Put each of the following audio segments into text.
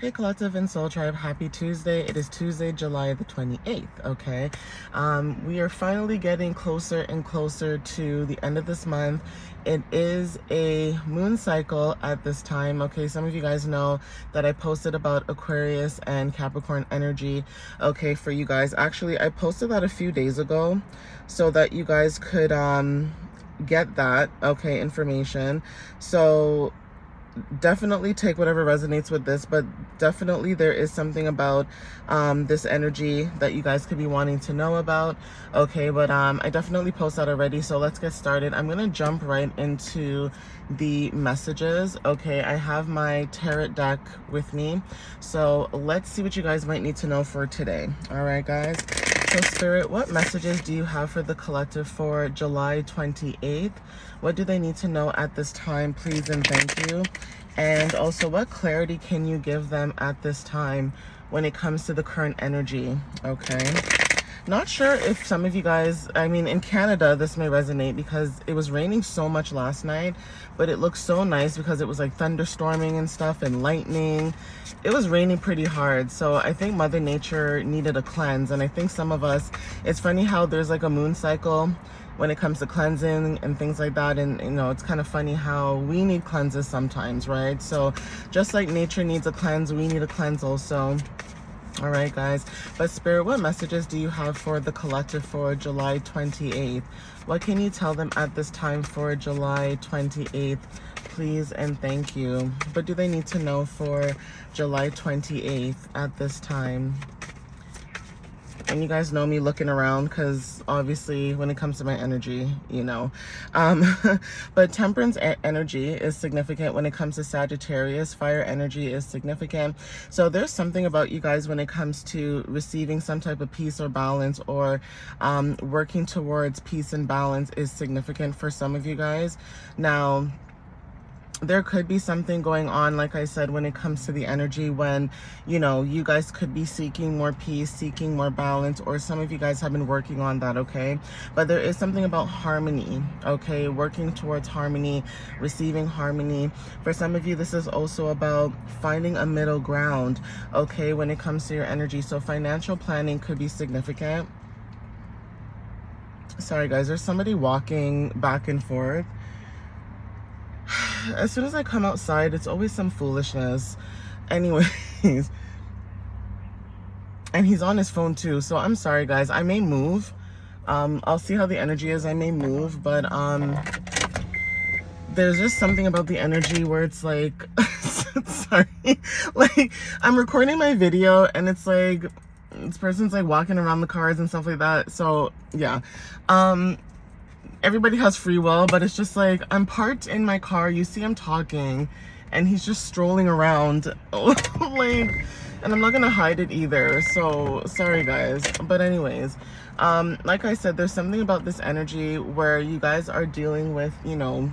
Hey Collective and Soul Tribe, happy Tuesday. It is Tuesday, July the 28th, okay? We are finally getting closer and closer to the end of this month. It is a moon cycle at this time, okay? Some of you guys know that I posted about Aquarius and Capricorn energy, okay, for you guys. Actually, I posted that a few days ago so that you guys could get that, okay, information. So definitely take whatever resonates with this, but definitely there is something about this energy that you guys could be wanting to know about, okay? But I definitely post that already, so let's get started. I'm gonna jump right into the messages, okay? I have my tarot deck with me, so let's see what you guys might need to know for today. All right, guys? So Spirit, what messages do you have for the collective for July 28th? What do they need to know at this time, please and thank you? And also, what clarity can you give them at this time when it comes to the current energy, okay? Not sure if some of you guys, I mean, in Canada, this may resonate because it was raining so much last night, but it looked so nice because it was like thunderstorming and stuff and lightning. It was raining pretty hard. So I think Mother Nature needed a cleanse. And I think some of us, it's funny how there's like a moon cycle when it comes to cleansing and things like that. And, you know, it's kind of funny how we need cleanses sometimes, right? So just like nature needs a cleanse, we need a cleanse also. All right, guys. But Spirit, what messages do you have for the collective for July 28th? What can you tell them at this time for July 28th, please and thank you? What do they need to know for July 28th at this time? And you guys know me looking around because obviously when it comes to my energy, you know. But temperance energy is significant when it comes to Sagittarius. Fire energy is significant. So there's something about you guys when it comes to receiving some type of peace or balance, or working towards peace and balance is significant for some of you guys. Now, there could be something going on, like I said, when it comes to the energy when, you know, you guys could be seeking more peace, seeking more balance, or some of you guys have been working on that, okay? But there is something about harmony, okay? Working towards harmony, receiving harmony. For some of you, this is also about finding a middle ground, okay, when it comes to your energy. So financial planning could be significant. Sorry, guys, there's somebody walking back and forth. As soon as I come outside, it's always some foolishness. Anyways, and he's on his phone too, so I'm sorry, guys. I may move. I'll see how the energy is. I may move, but there's just something about the energy where it's like, sorry, like I'm recording my video and it's like this person's like walking around the cars and stuff like that. So yeah, everybody has free will, but it's just like I'm parked in my car, you see I'm talking, and he's just strolling around like, and I'm not gonna hide it either, so sorry guys. But anyways, like I said, there's something about this energy where you guys are dealing with, you know,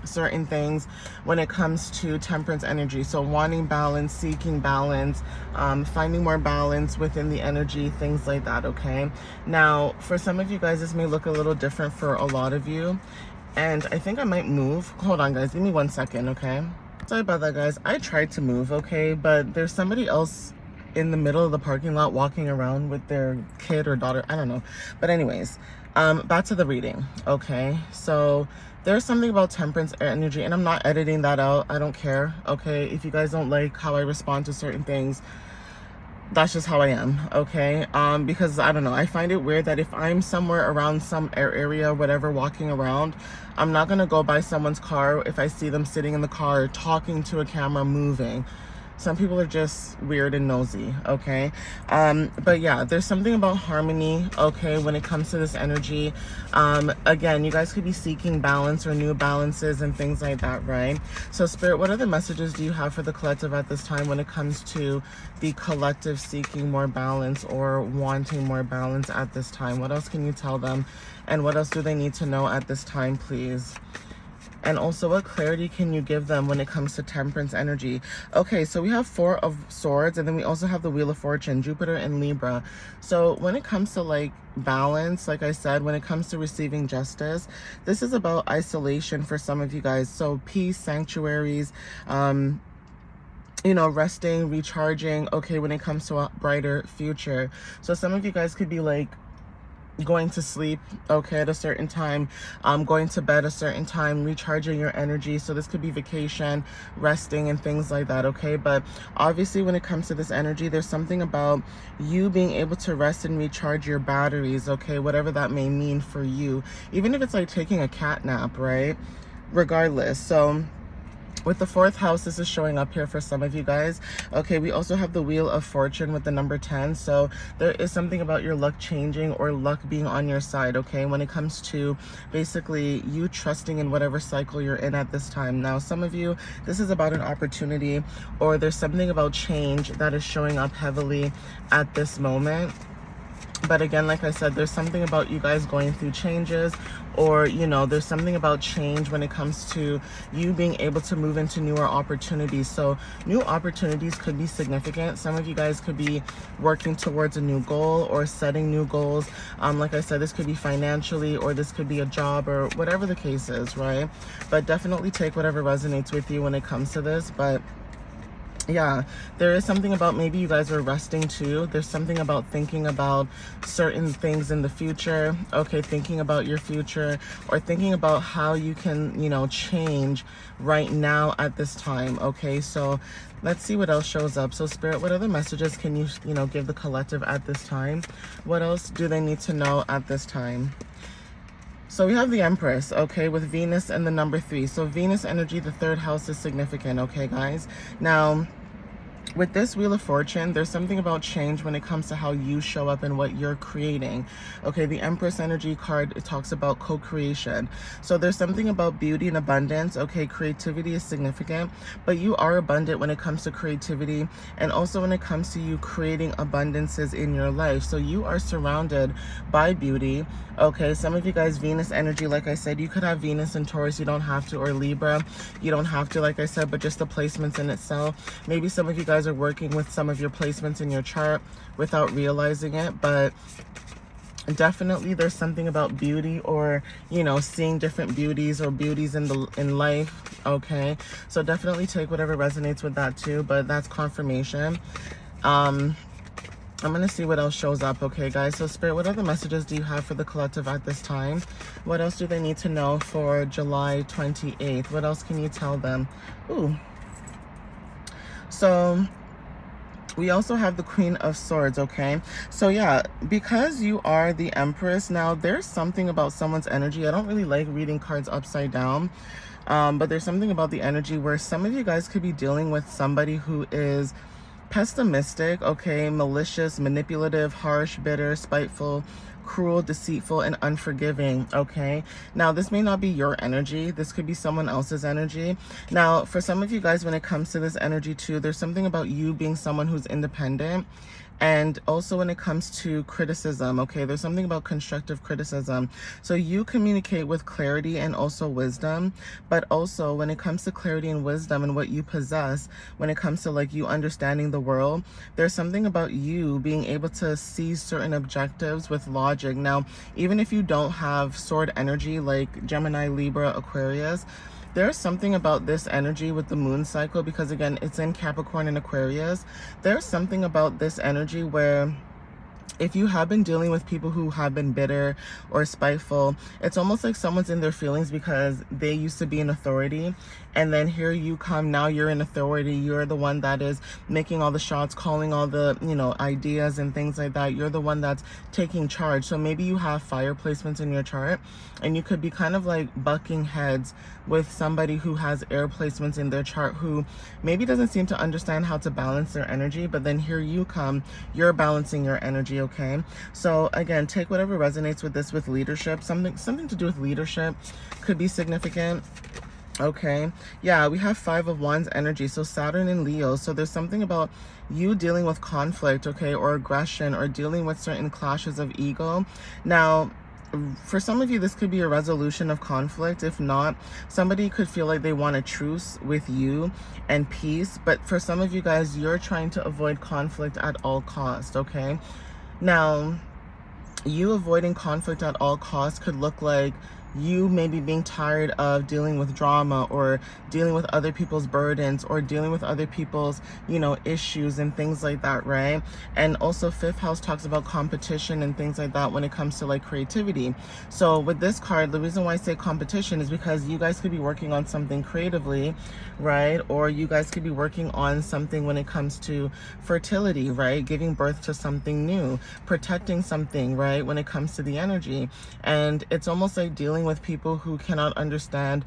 certain things when it comes to temperance energy. So wanting balance, seeking balance, finding more balance within the energy, things like that, okay? Now, for some of you guys, this may look a little different for a lot of you. And I think I might move. Hold on, guys. Give me 1 second, okay? Sorry about that, guys. I tried to move, okay? But there's somebody else in the middle of the parking lot walking around with their kid or daughter. I don't know. But anyways, back to the reading, okay? So there's something about temperance energy, and I'm not editing that out. I don't care, okay? If you guys don't like how I respond to certain things, that's just how I am, okay? Because I don't know, I find it weird that if I'm somewhere around some area, whatever, walking around, I'm not gonna go by someone's car if I see them sitting in the car, talking to a camera, moving. Some people are just weird and nosy, okay? But yeah, there's something about harmony, okay, when it comes to this energy. Again, you guys could be seeking balance or new balances and things like that, right? So Spirit, what other messages do you have for the collective at this time when it comes to the collective seeking more balance or wanting more balance at this time? What else can you tell them? And what else do they need to know at this time, please? And also, what clarity can you give them when it comes to temperance energy? Okay, so we have 4 of Swords, and then we also have the Wheel of Fortune, Jupiter and Libra. So when it comes to like balance, like I said, when it comes to receiving justice, this is about isolation for some of you guys. So peace, sanctuaries, resting, recharging, okay, when it comes to a brighter future. So some of you guys could be like going to sleep, okay, at a certain time, going to bed a certain time, recharging your energy. So this could be vacation, resting, and things like that, okay? But obviously when it comes to this energy, there's something about you being able to rest and recharge your batteries, okay, whatever that may mean for you, even if it's like taking a cat nap, right? Regardless. So with the fourth house, this is showing up here for some of you guys. Okay, we also have the Wheel of Fortune with the number 10. So there is something about your luck changing or luck being on your side, okay, when it comes to basically you trusting in whatever cycle you're in at this time. Now, some of you, this is about an opportunity, or there's something about change that is showing up heavily at this moment. But again, like I said, there's something about you guys going through changes, or, there's something about change when it comes to you being able to move into newer opportunities. So new opportunities could be significant. Some of you guys could be working towards a new goal or setting new goals. Like I said, this could be financially, or this could be a job, or whatever the case is, right? But definitely take whatever resonates with you when it comes to this. But yeah, there is something about maybe you guys are resting too. There's something about thinking about certain things in the future. Okay, thinking about your future, or thinking about how you can, change right now at this time. Okay, so let's see what else shows up. So Spirit, what other messages can you, give the collective at this time? What else do they need to know at this time? So we have the Empress, okay, with Venus and the number 3. So Venus energy, the third house, is significant, okay, guys? Now, with this Wheel of Fortune, there's something about change when it comes to how you show up and what you're creating. Okay, the Empress energy card, it talks about co-creation. So there's something about beauty and abundance. Okay, creativity is significant, but you are abundant when it comes to creativity, and also when it comes to you creating abundances in your life. So you are surrounded by beauty. Okay, some of you guys, Venus energy, like I said, you could have Venus in Taurus, you don't have to, or Libra, you don't have to, like I said, but just the placements in itself. Maybe some of you guys are working with some of your placements in your chart without realizing it, but definitely there's something about beauty, or seeing different beauties or beauties in life. Okay, so definitely take whatever resonates with that too, but that's confirmation. I'm gonna see what else shows up, okay, guys? So Spirit, what other messages do you have for the collective at this time? What else do they need to know for July 28th? What else can you tell them? Ooh. So we also have the Queen of Swords, okay? So yeah, because you are the Empress, now there's something about someone's energy. I don't really like reading cards upside down, but there's something about the energy where some of you guys could be dealing with somebody who is pessimistic, okay, malicious, manipulative, harsh, bitter, spiteful, cruel, deceitful, and unforgiving, okay? Now, this may not be your energy. This could be someone else's energy. Now, for some of you guys, when it comes to this energy too, there's something about you being someone who's independent. And also when it comes to criticism, okay, there's something about constructive criticism. So you communicate with clarity and also wisdom, but also when it comes to clarity and wisdom and what you possess, when it comes to like you understanding the world, there's something about you being able to see certain objectives with logic. Now, even if you don't have sword energy like Gemini, Libra, Aquarius, there's something about this energy with the moon cycle, because again, it's in Capricorn and Aquarius. There's something about this energy where if you have been dealing with people who have been bitter or spiteful, it's almost like someone's in their feelings because they used to be in authority, and then here you come, now you're in authority, you're the one that is making all the shots, calling all the ideas and things like that. You're the one that's taking charge. So maybe you have fire placements in your chart, and you could be kind of like bucking heads with somebody who has air placements in their chart, who maybe doesn't seem to understand how to balance their energy, but then here you come, you're balancing your energy. Okay, so again, take whatever resonates with this. With leadership, something to do with leadership could be significant. Okay, yeah, we have 5 of Wands energy, so Saturn and Leo. So there's something about you dealing with conflict, okay, or aggression, or dealing with certain clashes of ego. Now, for some of you, this could be a resolution of conflict. If not, somebody could feel like they want a truce with you and peace. But for some of you guys, you're trying to avoid conflict at all costs, okay? Now, you avoiding conflict at all costs could look like you maybe being tired of dealing with drama or dealing with other people's burdens or dealing with other people's, issues and things like that, right? And also fifth house talks about competition and things like that when it comes to like creativity. So with this card, the reason why I say competition is because you guys could be working on something creatively, right? Or you guys could be working on something when it comes to fertility, right? Giving birth to something new, protecting something, right? When it comes to the energy. And it's almost like dealing with people who cannot understand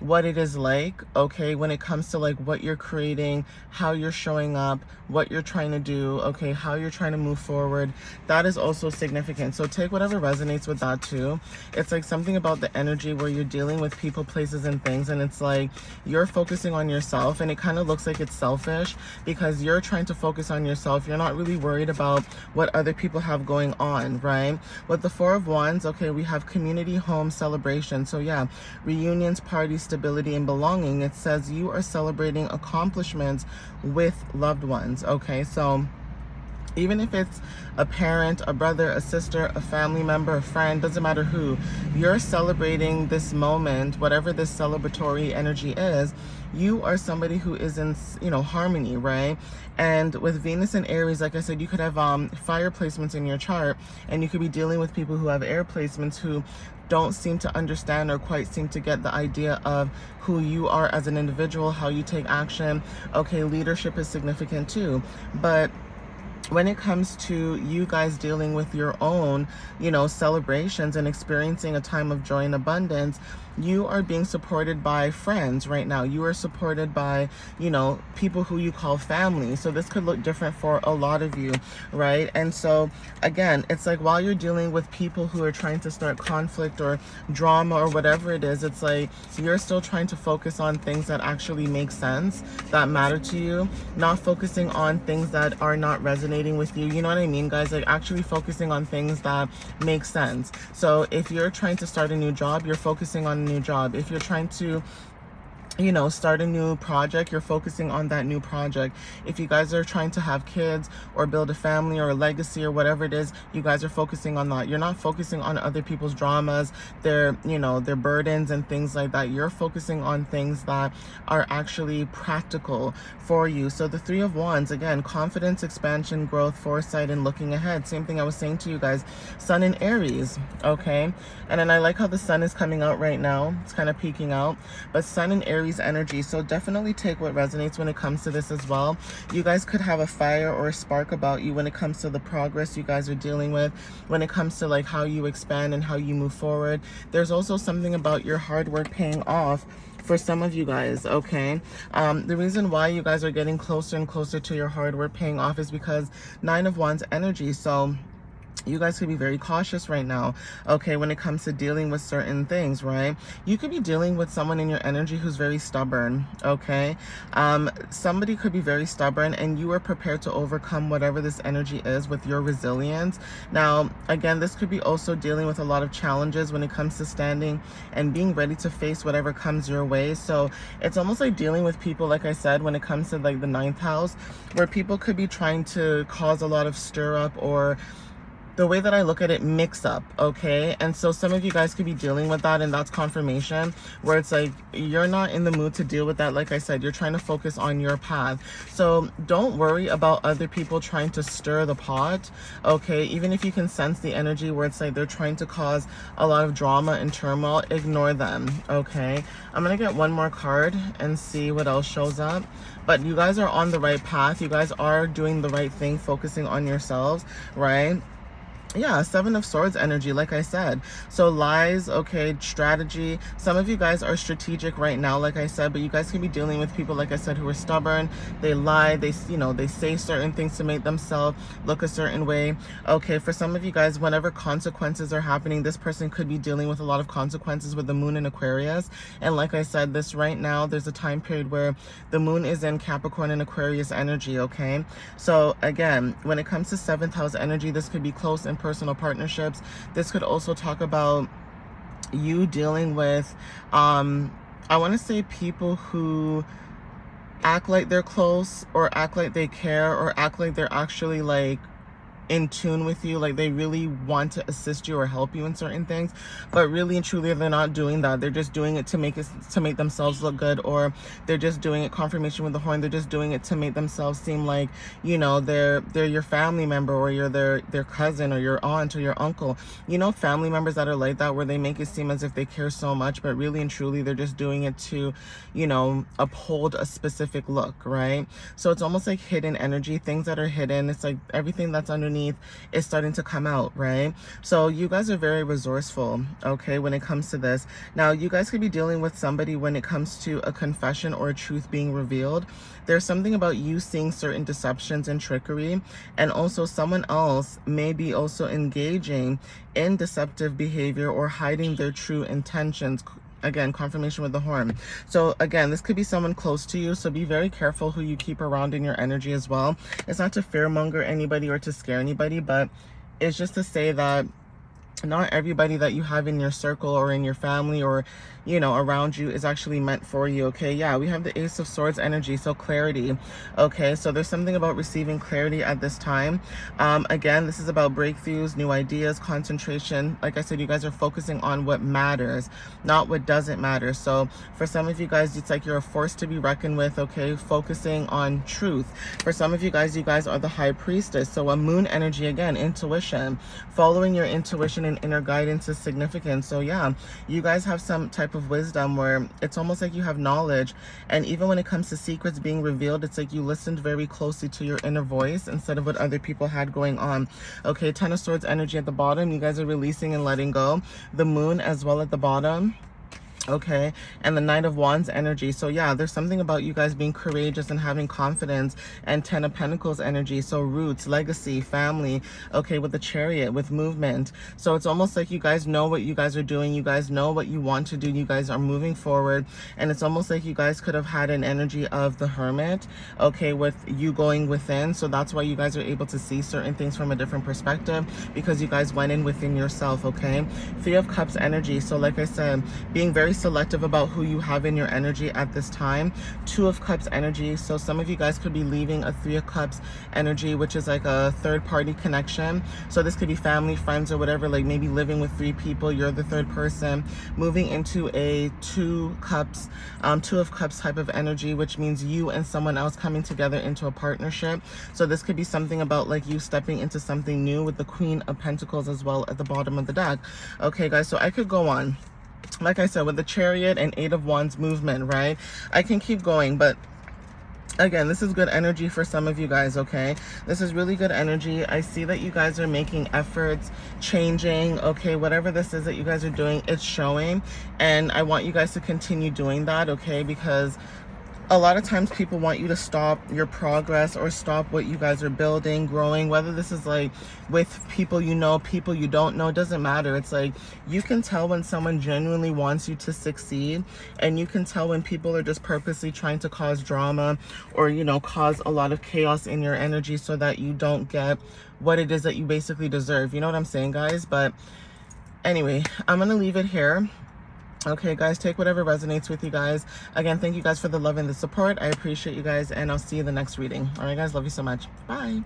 what it is like, okay, when it comes to like what you're creating, how you're showing up, what you're trying to do, okay, how you're trying to move forward. That is also significant. So take whatever resonates with that too. It's like something about the energy where you're dealing with people, places, and things, and it's like you're focusing on yourself, and it kind of looks like it's selfish because you're trying to focus on yourself. You're not really worried about what other people have going on, right? With the Four of Wands, okay, we have community, home, celebration. So yeah, reunions, parties, stability, and belonging. It says you are celebrating accomplishments with loved ones, okay? So even if it's a parent, a brother, a sister, a family member, a friend, doesn't matter who, you're celebrating this moment, whatever this celebratory energy is. You are somebody who is in, harmony, right? And with Venus and Aries, like I said, you could have fire placements in your chart, and you could be dealing with people who have air placements who don't seem to understand or quite seem to get the idea of who you are as an individual, how you take action. Okay, leadership is significant too, but when it comes to you guys dealing with your own, celebrations and experiencing a time of joy and abundance, you are being supported by friends right now. You are supported by, people who you call family. So this could look different for a lot of you, right? And so again, it's like while you're dealing with people who are trying to start conflict or drama or whatever it is, it's like you're still trying to focus on things that actually make sense, that matter to you, not focusing on things that are not resonating with you. You know what I mean, guys? Like actually focusing on things that make sense. So if you're trying to start a new job, you're focusing on a new job. If you're trying to start a new project, you're focusing on that new project. If you guys are trying to have kids or build a family or a legacy or whatever it is, you guys are focusing on that. You're not focusing on other people's dramas, their burdens and things like that. You're focusing on things that are actually practical for you. So the Three of Wands, again, confidence, expansion, growth, foresight, and looking ahead. Same thing I was saying to you guys. Sun in Aries, okay? And then I like how the sun is coming out right now. It's kind of peeking out. But sun in Aries energy, so definitely take what resonates when it comes to this as well. You guys could have a fire or a spark about you when it comes to the progress you guys are dealing with, when it comes to like how you expand and how you move forward. There's also something about your hard work paying off for some of you guys, okay? The reason why you guys are getting closer and closer to your hard work paying off is because Nine of Wands energy. So you guys could be very cautious right now, okay, when it comes to dealing with certain things, right? You could be dealing with someone in your energy who's very stubborn, okay? Somebody could be very stubborn, and you are prepared to overcome whatever this energy is with your resilience. Now, again, this could be also dealing with a lot of challenges when it comes to standing and being ready to face whatever comes your way. So it's almost like dealing with people, like I said, when it comes to like the ninth house, where people could be trying to cause a lot of stir up, or the way that I look at it, mix up, okay? And so some of you guys could be dealing with that, and that's confirmation, where it's like you're not in the mood to deal with that. Like I said, you're trying to focus on your path. So don't worry about other people trying to stir the pot, okay? Even if you can sense the energy where it's like they're trying to cause a lot of drama and turmoil, ignore them, okay? I'm gonna get one more card and see what else shows up. But you guys are on the right path. You guys are doing the right thing, focusing on yourselves, right? Yeah, Seven of Swords energy, like I said. So lies, okay, strategy. Some of you guys are strategic right now, like I said, but you guys can be dealing with people, like I said, who are stubborn. They lie, they say certain things to make themselves look a certain way. Okay, for some of you guys, whenever consequences are happening, this person could be dealing with a lot of consequences with the moon in Aquarius. And like I said, this right now, there's a time period where the moon is in Capricorn and Aquarius energy, okay? So again, when it comes to seventh house energy, this could be close and personal partnerships. This could also talk about you dealing with, I want to say people who act like they're close, or act like they care, or act like they're actually like in tune with you, like they really want to assist you or help you in certain things, but really and truly they're not doing that. They're just doing it to make themselves look good, or they're just doing it, confirmation with the horn, they're just doing it to make themselves seem like, you know, they're your family member, or you're their cousin or your aunt or your uncle. You know, family members that are like that, where they make it seem as if they care so much, but really and truly they're just doing it to, you know, uphold a specific look, right? So it's almost like hidden energy, things that are hidden. It's like everything that's underneath is starting to come out, right? So you guys are very resourceful, okay, when it comes to this. Now, you guys could be dealing with somebody when it comes to a confession or a truth being revealed. There's something about you seeing certain deceptions and trickery, and also someone else may be also engaging in deceptive behavior or hiding their true intentions. Again, confirmation with the horn. So again, this could be someone close to you, so be very careful who you keep around in your energy as well. It's not to fearmonger anybody or to scare anybody, but it's just to say that not everybody that you have in your circle or in your family or, you know, around you is actually meant for you, okay? Yeah, we have the Ace of Swords energy, so clarity, okay? So there's something about receiving clarity at this time. Again, this is about breakthroughs, new ideas, concentration. Like I said, you guys are focusing on what matters, not what doesn't matter. So for some of you guys, it's like you're a force to be reckoned with, okay? Focusing on truth. For some of you guys are the High Priestess. So a moon energy, again, intuition. Following your intuition and inner guidance is significant. So yeah, you guys have some type of wisdom where it's almost like you have knowledge, and even when it comes to secrets being revealed, it's like you listened very closely to your inner voice instead of what other people had going on. Okay, Ten of Swords energy at the bottom, you guys are releasing and letting go. The moon as well at the bottom, okay, and the Knight of Wands energy. So yeah, there's something about you guys being courageous and having confidence. And Ten of Pentacles energy, so roots, legacy, family, okay, with the Chariot, with movement. So it's almost like you guys know what you guys are doing, you guys know what you want to do, you guys are moving forward. And it's almost like you guys could have had an energy of the Hermit, okay, with you going within. So that's why you guys are able to see certain things from a different perspective, because you guys went in within yourself, okay? Three of Cups energy, so like I said, being very selective about who you have in your energy at this time. Two of Cups energy, so some of you guys could be leaving a Three of Cups energy, which is like a third party connection. So this could be family, friends, or whatever, like maybe living with three people, you're the third person, moving into a Two of Cups type of energy, which means you and someone else coming together into a partnership. So this could be something about like you stepping into something new, with the Queen of Pentacles as well at the bottom of the deck. Okay guys, so I could go on. Like I said, with the Chariot and Eight of Wands movement, right? I can keep going, but again, this is good energy for some of you guys, okay? This is really good energy. I see that you guys are making efforts, changing, okay? Whatever this is that you guys are doing, it's showing. And I want you guys to continue doing that, okay? Because a lot of times people want you to stop your progress or stop what you guys are building, growing, whether this is like with people you know, people you don't know, doesn't matter. It's like you can tell when someone genuinely wants you to succeed, and you can tell when people are just purposely trying to cause drama or, you know, cause a lot of chaos in your energy so that you don't get what it is that you basically deserve. You know what I'm saying, guys? But anyway, I'm gonna leave it here. Okay, guys, take whatever resonates with you guys. Again, thank you guys for the love and the support. I appreciate you guys, and I'll see you in the next reading. All right, guys, love you so much. Bye.